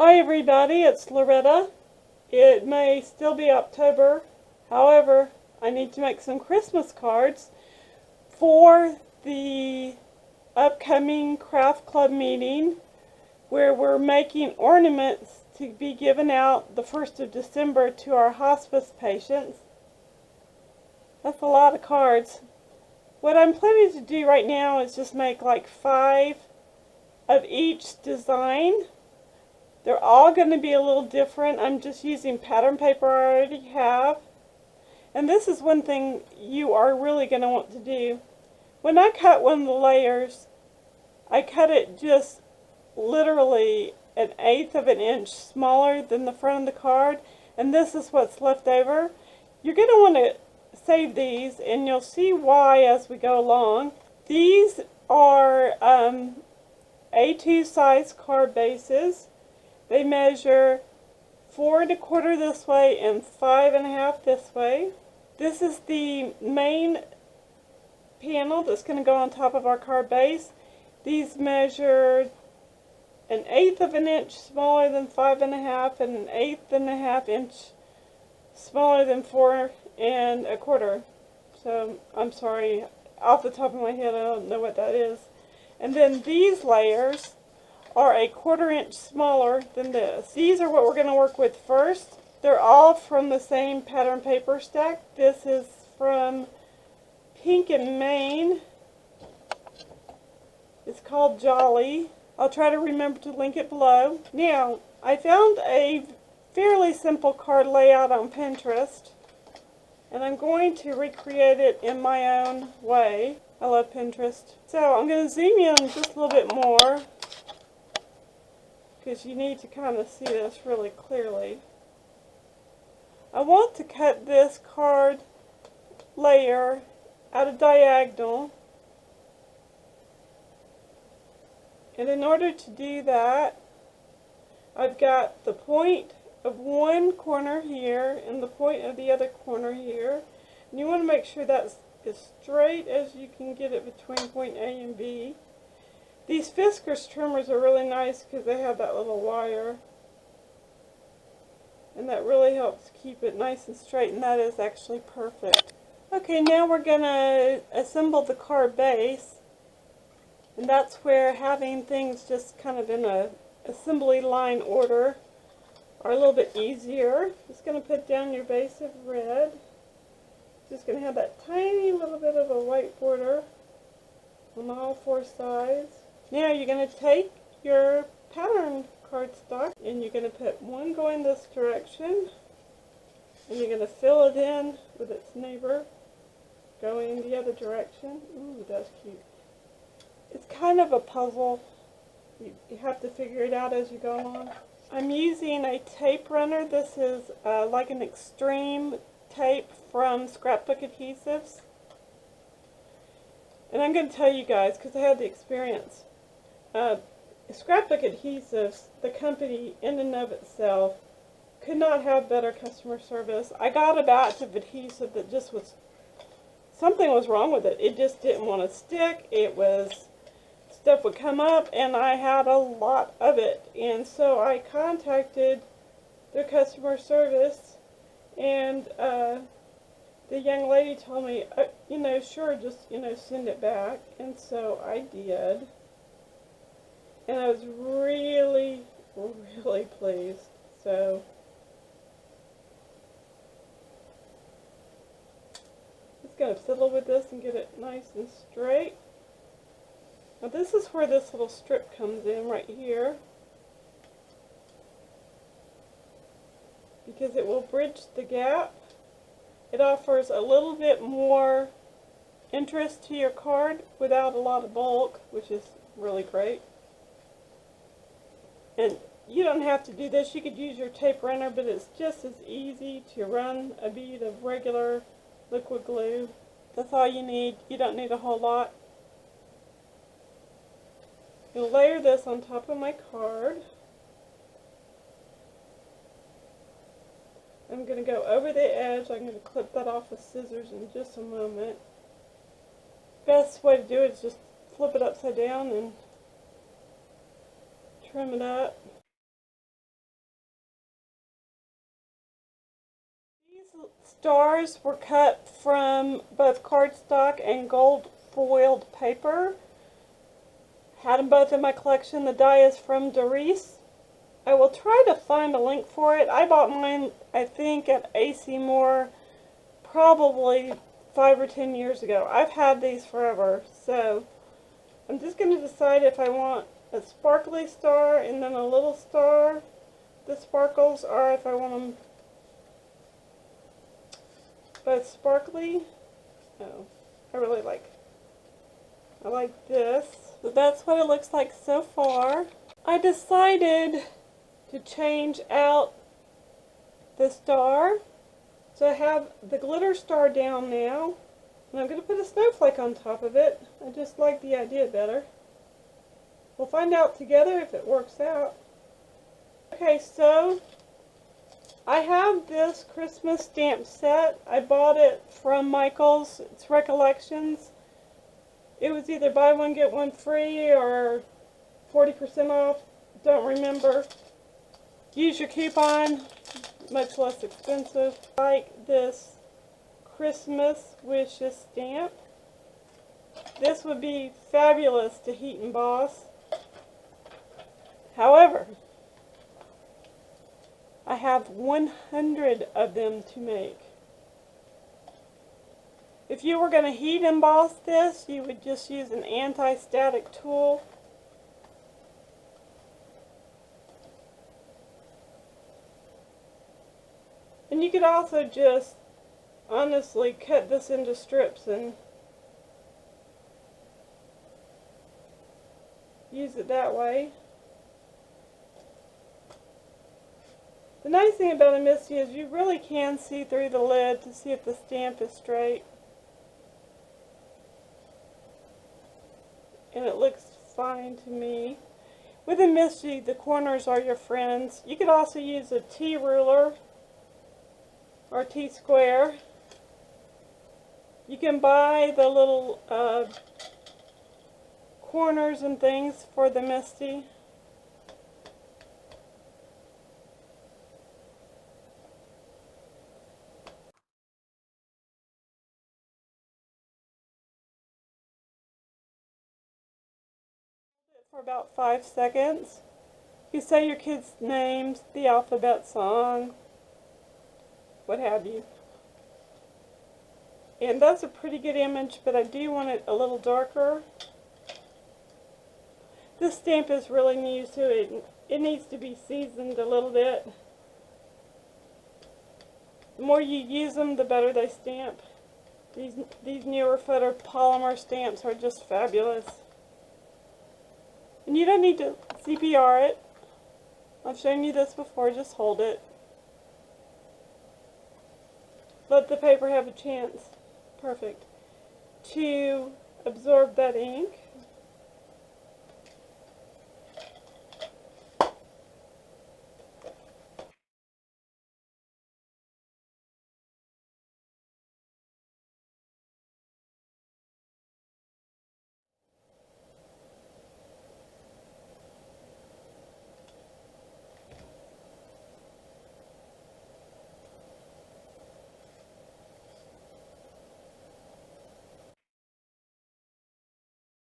Hi everybody, it's Loretta. It may still be October, however, I need to make some Christmas cards for the upcoming craft club meeting where we're making ornaments to be given out the 1st of December to our hospice patients. That's a lot of cards. What I'm planning to do right now is just make like 5 of each design. They're all going to be a little different. I'm just using pattern paper I already have. And this is one thing you are really going to want to do. When I cut one of the layers, I cut it just literally 1/8 of an inch smaller than the front of the card. And this is what's left over. You're going to want to save these, and you'll see why as we go along. These are A2 size card bases. They measure 4 1/4 this way and 5 1/2 this way. This is the main panel that's going to go on top of our card base. These measure 1/8 of an inch smaller than 5 1/2 and 1/8 1/2 inch smaller than 4 1/4. So I'm sorry, off the top of my head I don't know what that is. And then these layers are 1/4 inch smaller than this. These are what we're going to work with first. They're all from the same pattern paper stack. This is from Pink and Maine. It's called Jolly. I'll try to remember to link it below. Now, I found a fairly simple card layout on Pinterest, and I'm going to recreate it in my own way. I love Pinterest. So I'm going to zoom in just a little bit more, because you need to kind of see this really clearly. I want to cut this card layer at a diagonal, and in order to do that, I've got the point of one corner here and the point of the other corner here, and you want to make sure that's as straight as you can get it between point A and B. These Fiskars trimmers are really nice because they have that little wire, and that really helps keep it nice and straight, and that is actually perfect. Okay, now we're going to assemble the card base, and that's where having things just kind of in a assembly line order are a little bit easier. Just going to put down your base of red. Just going to have that tiny little bit of a white border on all 4 sides. Now you're going to take your pattern cardstock and you're going to put one going this direction, and you're going to fill it in with its neighbor going the other direction. Ooh, that's cute. It's kind of a puzzle. You have to figure it out as you go along. I'm using a tape runner. This is like an extreme tape from Scrapbook Adhesives. And I'm going to tell you guys, because I had the experience. Scrapbook Adhesives, the company in and of itself, could not have better customer service. I got a batch of adhesive that just was, something was wrong with it. It just didn't want to stick. It was, stuff would come up, and I had a lot of it. And so I contacted their customer service, and the young lady told me, sure, just, send it back. And so I did. And I was really, really pleased. So, just going to fiddle with this and get it nice and straight. Now this is where this little strip comes in right here, because it will bridge the gap. It offers a little bit more interest to your card without a lot of bulk, which is really great. And you don't have to do this. You could use your tape runner, but it's just as easy to run a bead of regular liquid glue. That's all you need. You don't need a whole lot. You'll layer this on top of my card. I'm going to go over the edge. I'm going to clip that off with scissors in just a moment. Best way to do it is just flip it upside down and trim it up. stars were cut from both cardstock and gold foiled paper. Had them both in my collection. The die is from Doris. I will try to find a link for it. I bought mine, I think, at AC Moore probably 5 or 10 years ago. I've had these forever, so I'm just going to decide if I want a sparkly star and then a little star, the sparkles, or if I want them both sparkly. Oh, I like this. So that's what it looks like so far. I decided to change out the star. So I have the glitter star down now, and I'm going to put a snowflake on top of it. I just like the idea better. We'll find out together if it works out. Okay, so I have this Christmas stamp set. I bought it from Michael's. It's Recollections. It was either buy one get one free or 40% off. Don't remember. Use your coupon. Much less expensive. Like this Christmas Wishes stamp. This would be fabulous to heat and emboss. However, I have 100 of them to make. If you were going to heat emboss this, you would just use an anti-static tool. And you could also just honestly cut this into strips and use it that way. The nice thing about a Misty is you really can see through the lid to see if the stamp is straight. And it looks fine to me. With a Misty, the corners are your friends. You could also use a T-ruler or T-square. You can buy the little corners and things for the Misty. For about 5 seconds. You say your kids' names, the alphabet song, what have you. And that's a pretty good image, but I do want it a little darker. This stamp is really new, so it needs to be seasoned a little bit. The more you use them, the better they stamp. These newer photo polymer stamps are just fabulous. And you don't need to CPR it. I've shown you this before, just hold it. Let the paper have a chance, perfect, to absorb that ink.